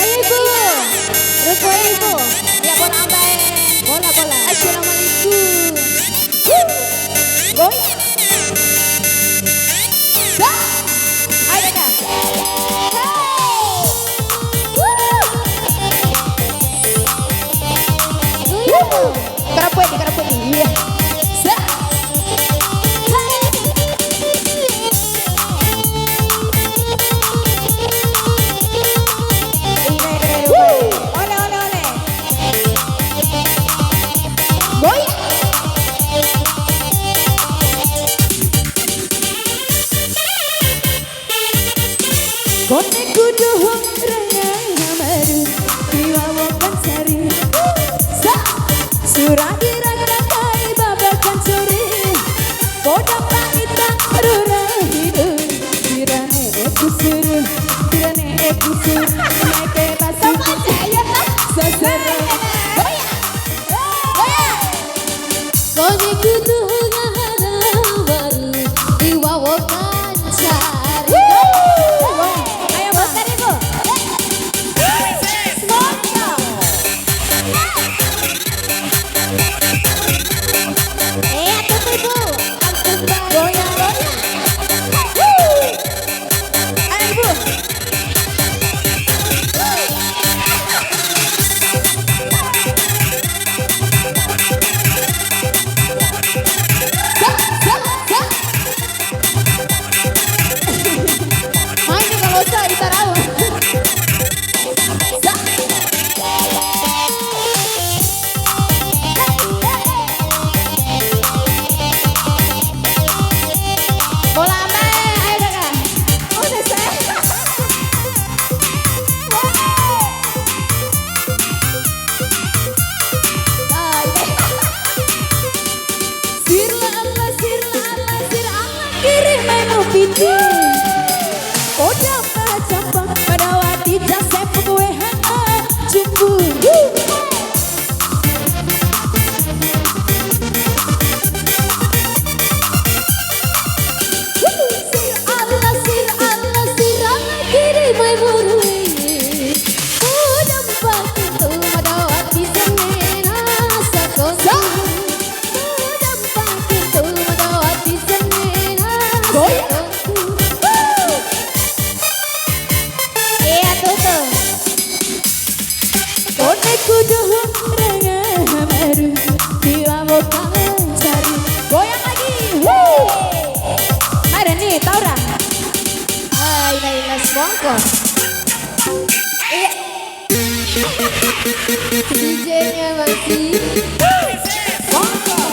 Ayo ibu, rukun ibu. Ya bola ambai, bola. Assalamualaikum. Boy. Ayo dah. Keraput ni. Iya. Konek kuduhung renang hamaru diwawakan sari surah dirang-rangai babakan sore podang pahitang rurah hidup dirane ekusur meke basuh sasara konek kuduhung hamaru diwawakan sari. Kodam kacapa padawati jase pukue hana jumbu sir Allah sir anak kiri mai murui kodam pakitu madawati senena sakosa kodam pakitu madawati senena sakosa. Kuduhung renang hamaru diwawakan sari goyang lagi ada nih Taura Nailas bongkok DJ-nya masih bongkok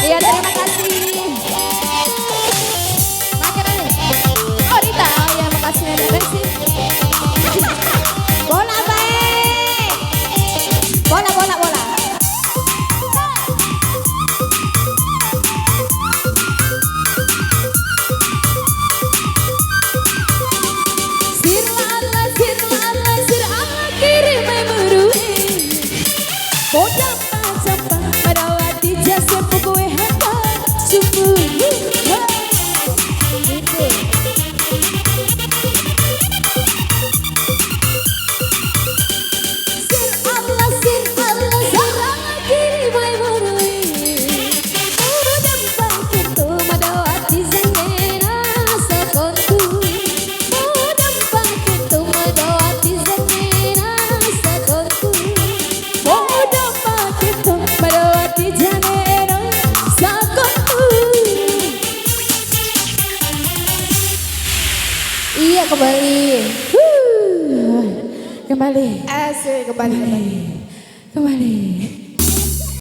iya terima kasih. Makanan oh Rita, oh ya makasih ada bersih. Bola baik. Bola. Sir Allah kiri memurui. Podang pacapa padawati jase pukue hana jumbu. Iya kembali. Kembali. Asik, kembali. Kembali.